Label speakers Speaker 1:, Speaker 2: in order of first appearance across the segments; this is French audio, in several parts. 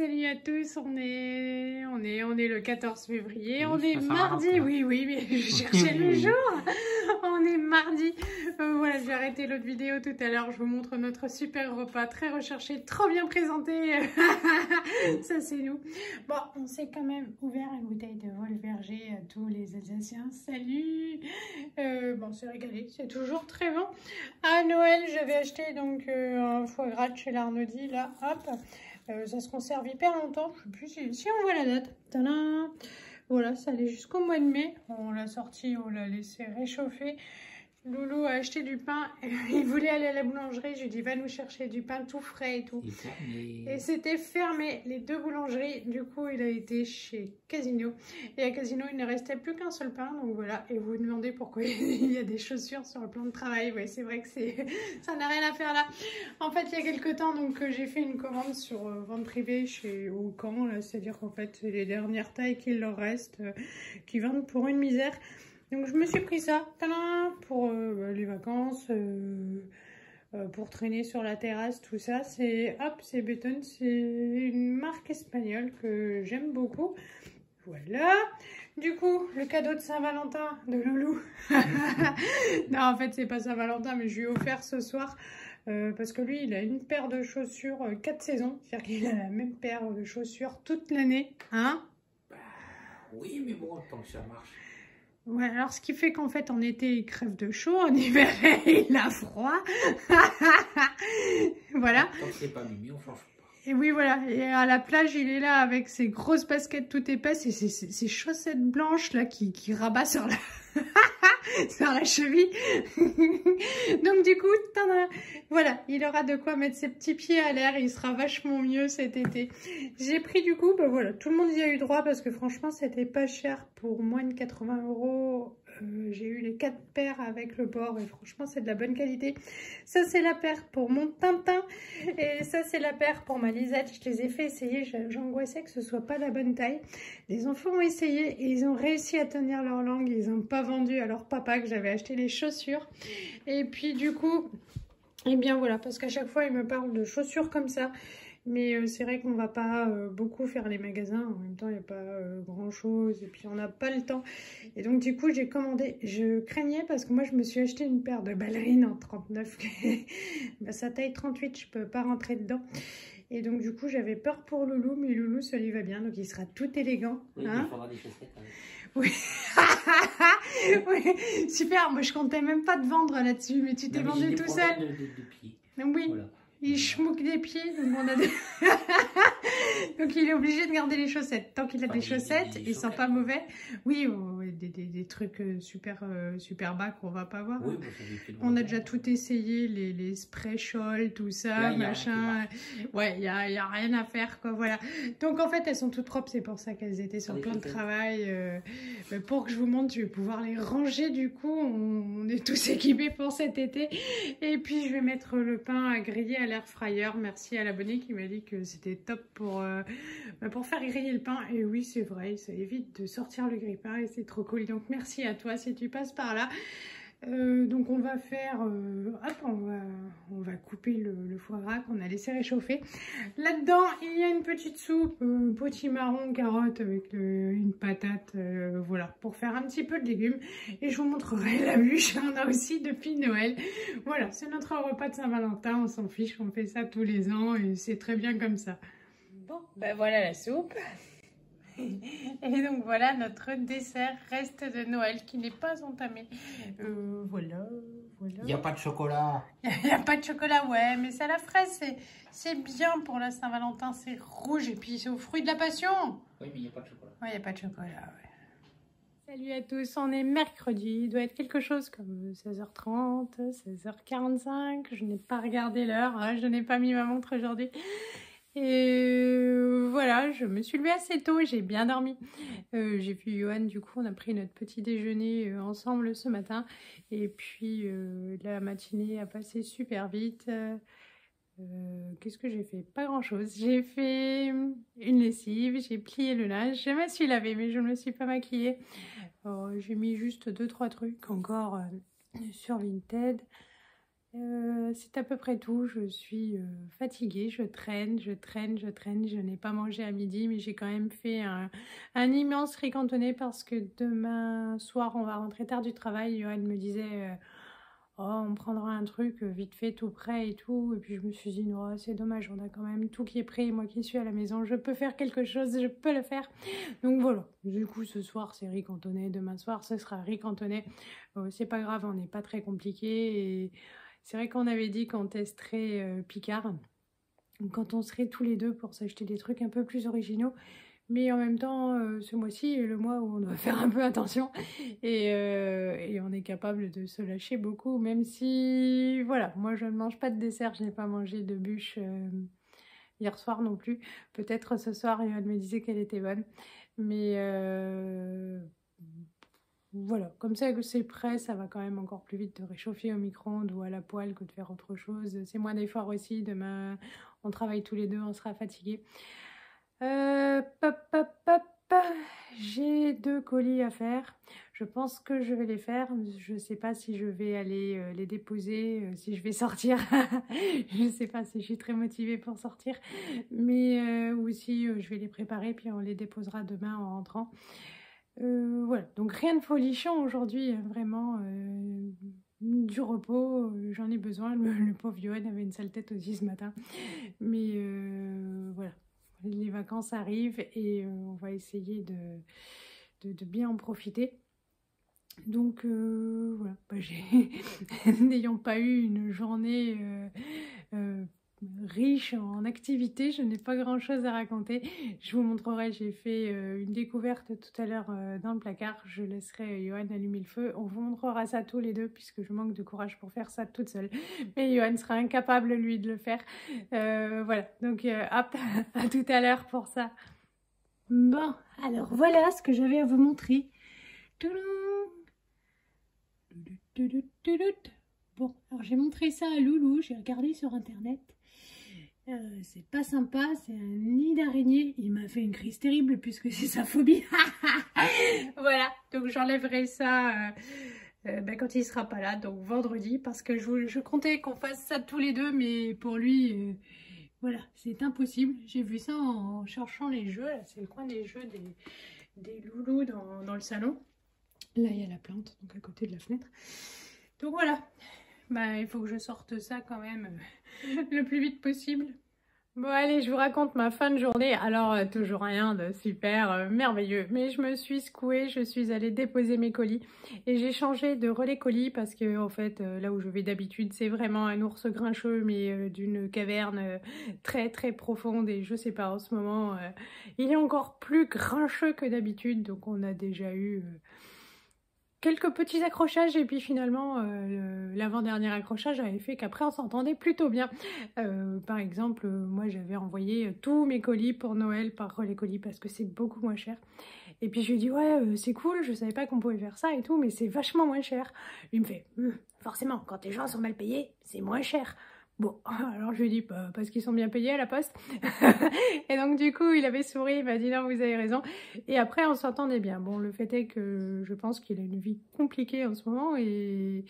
Speaker 1: Salut à tous, on est le 14 février,
Speaker 2: Oui,
Speaker 1: on est mardi, oui, mais je cherchais le jour, on est mardi, voilà, j'ai arrêté l'autre vidéo tout à l'heure, je vous montre notre super repas, très recherché, trop bien présenté, ça c'est nous. Bon, on s'est quand même ouvert une bouteille de Volverger à tous les Alsaciens, salut, bon, c'est régalé, c'est toujours très bon. À Noël, j'avais acheté donc un foie gras de chez l'Arnaudi, là, hop. Ça se conserve hyper longtemps, je sais plus si on voit la date. Tadam! Voilà, ça allait jusqu'au mois de mai. On l'a sorti, on l'a laissé réchauffer. Loulou a acheté du pain, il voulait aller à la boulangerie, je lui ai dit va nous chercher du pain tout frais et tout. Et c'était fermé, les deux boulangeries, du coup il a été chez Casino. Et à Casino il ne restait plus qu'un seul pain, donc voilà. Et vous vous demandez pourquoi il y a des chaussures sur le plan de travail, ouais c'est vrai que ça n'a rien à faire là. En fait il y a quelques temps donc j'ai fait une commande sur vente privée chez Auchan, c'est-à-dire qu'en fait c'est les dernières tailles qu'il leur reste, qui vendent pour une misère. Donc je me suis pris ça pour les vacances, pour traîner sur la terrasse, tout ça. C'est Béton, c'est une marque espagnole que j'aime beaucoup. Voilà. Du coup, le cadeau de Saint-Valentin de Loulou. Non, en fait, c'est pas Saint-Valentin, mais je lui ai offert ce soir. Parce que lui, il a une paire de chaussures 4 saisons. C'est-à-dire qu'il a la même paire de chaussures toute l'année. Hein?
Speaker 2: Bah, oui, mais bon, tant que ça marche.
Speaker 1: Ouais, alors ce qui fait qu'en fait en été il crève de chaud, en hiver il a froid. Voilà.
Speaker 2: Tant que c'est pas mimi, on change pas.
Speaker 1: Et oui, voilà. Et à la plage, il est là avec ses grosses baskets toutes épaisses et ses chaussettes blanches là qui rabat sur la sur la cheville. Donc du coup, voilà, il aura de quoi mettre ses petits pieds à l'air. Il sera vachement mieux cet été. J'ai pris du coup, bah voilà, tout le monde y a eu droit parce que franchement, c'était pas cher pour moins de 80 €. J'ai eu les 4 paires avec le port et franchement c'est de la bonne qualité. Ça c'est la paire pour mon Tintin et ça c'est la paire pour ma Lisette. Je les ai fait essayer, j'angoissais que ce soit pas la bonne taille. Les enfants ont essayé et ils ont réussi à tenir leur langue. Ils n'ont pas vendu à leur papa que j'avais acheté les chaussures. Et puis du coup, eh bien voilà, parce qu'à chaque fois ils me parlent de chaussures comme ça. Mais c'est vrai qu'on va pas beaucoup faire les magasins, en même temps il n'y a pas grand chose et puis on n'a pas le temps. Et donc du coup j'ai commandé, je craignais parce que moi je me suis acheté une paire de ballerines en 39, bah, ça taille 38, je peux pas rentrer dedans. Et donc du coup j'avais peur pour Loulou, mais Loulou ça lui va bien, donc il sera tout élégant.
Speaker 2: Oui,
Speaker 1: hein,
Speaker 2: il faudra des chaussettes avec.
Speaker 1: Oui. Oui, super, moi je comptais même pas te vendre là-dessus, mais tu t'es vendu tout seul.
Speaker 2: De pied.
Speaker 1: Oui. Voilà. Il schmouque des pieds, donc on a des... donc il est obligé de garder les chaussettes. Tant qu'il a des chaussettes, ils sont pas mauvais. Oui, des trucs super bas qu'on va pas voir.
Speaker 2: Oui,
Speaker 1: on a déjà tout essayé, les spray shawls, tout ça, machin. Ouais, il y a rien à faire, quoi, voilà. Donc en fait, elles sont toutes propres, c'est pour ça qu'elles étaient sur le plan de travail. Pour que je vous montre, je vais pouvoir les ranger du coup. On est tous équipés pour cet été. Et puis je vais mettre le pain à griller à l'air fryer. Merci à l'abonné qui m'a dit que c'était top pour faire griller le pain. Et oui, c'est vrai, ça évite de sortir le grille-pain et c'est trop cool. Donc merci à toi si tu passes par là. Donc on va faire, on va couper le foie gras qu'on a laissé réchauffer. Là-dedans, il y a une petite soupe, potimarron, carotte avec une patate, voilà, pour faire un petit peu de légumes. Et je vous montrerai la bûche, on a aussi depuis Noël. Voilà, c'est notre repas de Saint-Valentin, on s'en fiche, on fait ça tous les ans et c'est très bien comme ça. Bon, ben voilà la soupe. Et donc voilà notre dessert reste de Noël qui n'est pas entamé. Voilà.
Speaker 2: Il n'y a pas de chocolat.
Speaker 1: Il n'y a pas de chocolat, ouais, mais c'est à la fraise, c'est bien pour la Saint-Valentin, c'est rouge et puis c'est aux fruits de la passion.
Speaker 2: Oui, mais il n'y a pas de chocolat.
Speaker 1: Ouais, il n'y a pas de chocolat, ouais. Salut à tous, on est mercredi, il doit être quelque chose comme 16h30, 16h45, je n'ai pas regardé l'heure, hein, je n'ai pas mis ma montre aujourd'hui. Et voilà, je me suis levée assez tôt, j'ai bien dormi. J'ai vu Johan, du coup on a pris notre petit déjeuner ensemble ce matin. Et puis la matinée a passé super vite. Qu'est-ce que j'ai fait? Pas grand chose. J'ai fait une lessive, j'ai plié le linge, je me suis lavée mais je ne me suis pas maquillée. J'ai mis juste 2-3 trucs encore sur Vinted. C'est à peu près tout. Je suis fatiguée, je traîne, je n'ai pas mangé à midi, mais j'ai quand même fait un immense riz cantonné parce que demain soir, on va rentrer tard du travail. Johan me disait, oh, on prendra un truc vite fait, tout prêt et tout. Et puis je me suis dit, non, c'est dommage, on a quand même tout qui est prêt. Moi qui suis à la maison, je peux faire quelque chose, je peux le faire. Donc voilà, du coup ce soir c'est riz cantonné, demain soir ce sera riz cantonné. C'est pas grave, on n'est pas très compliqué. Et c'est vrai qu'on avait dit qu'on testerait Picard, quand on serait tous les deux pour s'acheter des trucs un peu plus originaux. Mais en même temps, ce mois-ci est le mois où on doit faire un peu attention et on est capable de se lâcher beaucoup, même si, voilà, moi je ne mange pas de dessert, je n'ai pas mangé de bûche hier soir non plus. Peut-être ce soir, Yoann me disait qu'elle était bonne, mais voilà, comme ça que c'est prêt, ça va quand même encore plus vite de réchauffer au micro-ondes ou à la poêle que de faire autre chose. C'est moins d'effort aussi, demain on travaille tous les deux, on sera fatigués. J'ai 2 colis à faire. Je pense que je vais les faire. Je ne sais pas si je vais aller les déposer, si je vais sortir. Je ne sais pas si je suis très motivée pour sortir. Mais ou si je vais les préparer, puis on les déposera demain en rentrant. Voilà, donc rien de folichon aujourd'hui, vraiment du repos, j'en ai besoin. Le pauvre Johan avait une sale tête aussi ce matin. Mais voilà. Les vacances arrivent et on va essayer de bien en profiter. Donc voilà, n'ayant pas eu une journée riche en activités, je n'ai pas grand chose à raconter. Je vous montrerai, j'ai fait une découverte tout à l'heure dans le placard. Je laisserai Johan allumer le feu. On vous montrera ça tous les deux puisque je manque de courage pour faire ça toute seule. Mais Johan sera incapable lui de le faire. Voilà, donc hop, à tout à l'heure pour ça. Bon, alors voilà ce que j'avais à vous montrer. Bon, alors j'ai montré ça à Loulou, j'ai regardé sur internet. C'est pas sympa, c'est un nid d'araignée. Il m'a fait une crise terrible puisque c'est sa phobie. Voilà, donc j'enlèverai ça quand il sera pas là, donc vendredi, parce que je comptais qu'on fasse ça tous les deux, mais pour lui, voilà, c'est impossible. J'ai vu ça en cherchant les jeux, c'est le coin des jeux des loulous dans le salon. Là, il y a la plante, donc à côté de la fenêtre. Donc voilà, il faut que je sorte ça quand même le plus vite possible. Bon allez, je vous raconte ma fin de journée. Alors toujours rien de super merveilleux, mais je me suis secouée, je suis allée déposer mes colis et j'ai changé de relais colis parce que en fait là où je vais d'habitude c'est vraiment un ours grincheux mais d'une caverne très très profonde et je sais pas en ce moment il est encore plus grincheux que d'habitude, donc on a déjà eu quelques petits accrochages et puis finalement l'avant-dernier accrochage avait fait qu'après on s'entendait plutôt bien. Par exemple, moi j'avais envoyé tous mes colis pour Noël par relais colis parce que c'est beaucoup moins cher. Et puis je lui ai dit ouais c'est cool, je savais pas qu'on pouvait faire ça et tout, mais c'est vachement moins cher. Il me fait forcément quand les gens sont mal payés c'est moins cher. Bon, alors je lui ai dit parce qu'ils sont bien payés à la poste. Et donc du coup, il avait souri, il m'a dit non, vous avez raison. Et après, on s'entendait bien. Bon, le fait est que je pense qu'il a une vie compliquée en ce moment et...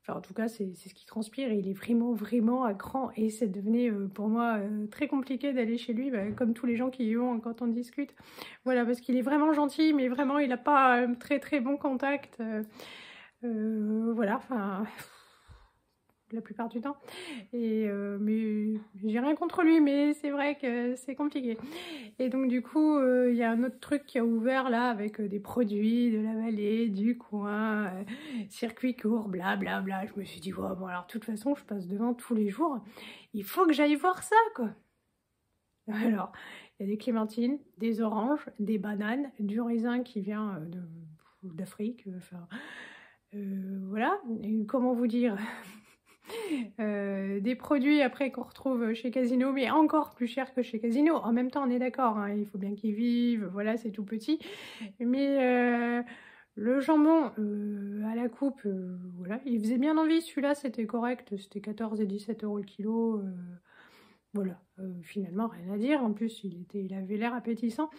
Speaker 1: Enfin, en tout cas, c'est ce qui transpire et il est vraiment à cran. Et ça devenait pour moi très compliqué d'aller chez lui, comme tous les gens qui y vont quand on discute. Voilà, parce qu'il est vraiment gentil, mais vraiment, il n'a pas très bon contact. Voilà, enfin... la plupart du temps et mais j'ai rien contre lui, mais c'est vrai que c'est compliqué. Et donc du coup il y a un autre truc qui a ouvert là avec des produits de la vallée, du coin, circuit court, blablabla. Je me suis dit oh, bon alors de toute façon je passe devant tous les jours, il faut que j'aille voir ça quoi. Alors il y a des clémentines, des oranges, des bananes, du raisin qui vient d'Afrique, enfin voilà. Et comment vous dire, des produits après qu'on retrouve chez Casino, mais encore plus cher que chez Casino. En même temps, on est d'accord, hein, il faut bien qu'ils vivent, voilà, c'est tout petit. Mais le jambon à la coupe, voilà, il faisait bien envie. Celui-là, c'était correct, c'était 14 et 17 € le kilo. Voilà, finalement, rien à dire. En plus, il avait l'air appétissant.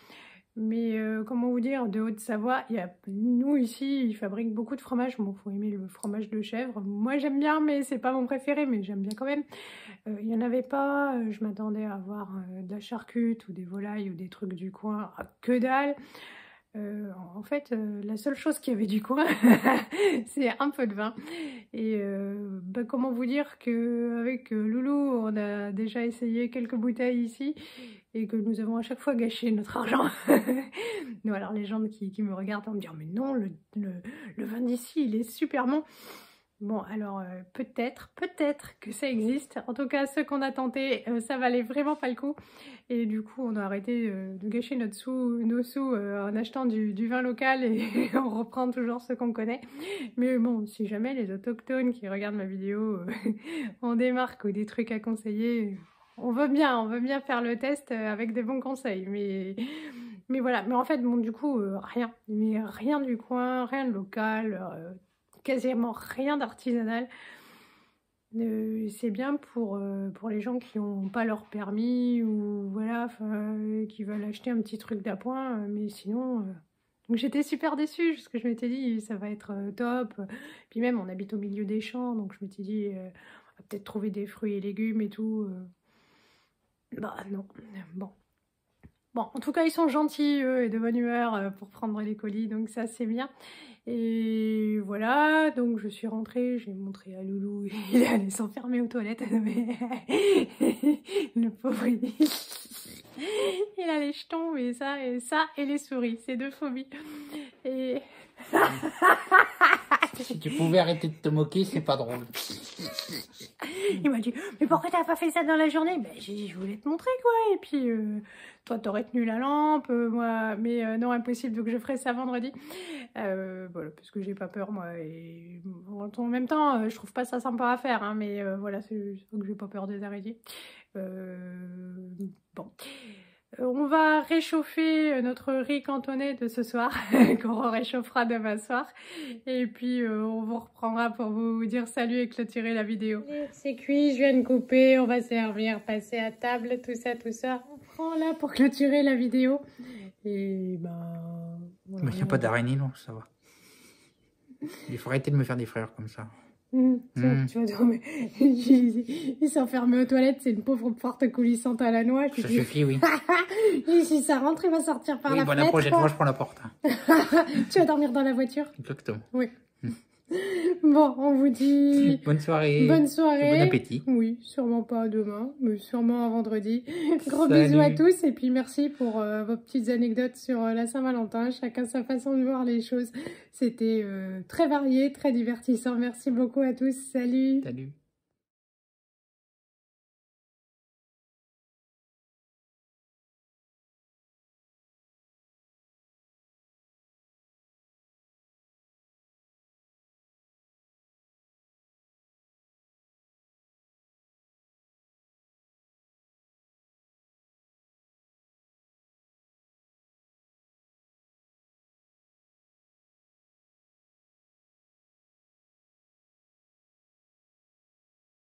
Speaker 1: Mais comment vous dire, de Haute-Savoie, nous ici, ils fabriquent beaucoup de fromage. Bon, faut aimer le fromage de chèvre. Moi, j'aime bien, mais c'est pas mon préféré, mais j'aime bien quand même. Il n'y en avait pas. Je m'attendais à avoir de la charcute ou des volailles ou des trucs du coin. Ah, que dalle. En fait, la seule chose qu'il y avait du coin, c'est un peu de vin. Et comment vous dire qu'avec Loulou, on a déjà essayé quelques bouteilles ici et que nous avons à chaque fois gâché notre argent. Non, alors les gens qui me regardent vont me dire « Mais non, le vin d'ici, il est super bon !» Bon, alors peut-être que ça existe. En tout cas, ceux qu'on a tenté, ça valait vraiment pas le coup. Et du coup, on a arrêté de gâcher nos sous en achetant du vin local et on reprend toujours ce qu'on connaît. Mais bon, si jamais les autochtones qui regardent ma vidéo ont des marques ou des trucs à conseiller, on veut bien faire le test avec des bons conseils. Mais voilà, mais en fait, bon, du coup, rien du coin, rien de local. Quasiment rien d'artisanal. C'est bien pour les gens qui n'ont pas leur permis ou voilà, qui veulent acheter un petit truc d'appoint, mais sinon donc j'étais super déçue parce que je m'étais dit ça va être top, puis même on habite au milieu des champs, donc je m'étais dit on va peut-être trouver des fruits et légumes et tout, bah non, bon en tout cas ils sont gentils eux et de bonne humeur pour prendre les colis, donc ça c'est bien. Et voilà, donc je suis rentrée, j'ai montré à Loulou, il est allé s'enfermer aux toilettes, mais le pauvre, il a les jetons, et ça et les souris, c'est deux phobies. Et...
Speaker 2: Si tu pouvais arrêter de te moquer, c'est pas drôle.
Speaker 1: Il m'a dit, mais pourquoi t'as pas fait ça dans la journée? Ben, je voulais te montrer quoi, et puis toi t'aurais tenu la lampe, moi, mais non, impossible, donc je ferai ça vendredi. Voilà, parce que j'ai pas peur moi, et en même temps, je trouve pas ça sympa à faire, hein, mais voilà, c'est que j'ai pas peur des araignées. Bon. On va réchauffer notre riz cantonais de ce soir, qu'on réchauffera demain soir. Et puis on vous reprendra pour vous dire salut et clôturer la vidéo. C'est cuit, je viens de couper, on va servir, passer à table, tout ça. On prend là pour clôturer la vidéo. Et ben...
Speaker 2: Voilà. Mais il n'y a pas d'araignée, non, ça va. Il faut arrêter de me faire des frères comme ça.
Speaker 1: Tu vois, non, mais il s'enferme aux toilettes, c'est une pauvre porte coulissante à la noix.
Speaker 2: Ça suffit, oui.
Speaker 1: Si ça rentre, il va sortir par la fenêtre.
Speaker 2: Oui, la prochaine fois, je prends la porte.
Speaker 1: Tu vas dormir dans la voiture?
Speaker 2: Exactement.
Speaker 1: Oui. Bon, on vous dit...
Speaker 2: Bonne soirée.
Speaker 1: Bonne soirée.
Speaker 2: Bon appétit.
Speaker 1: Oui, sûrement pas demain, mais sûrement à vendredi. Gros bisous à tous et puis merci pour vos petites anecdotes sur la Saint-Valentin. Chacun sa façon de voir les choses. C'était très varié, très divertissant. Merci beaucoup à tous. Salut.
Speaker 2: Salut.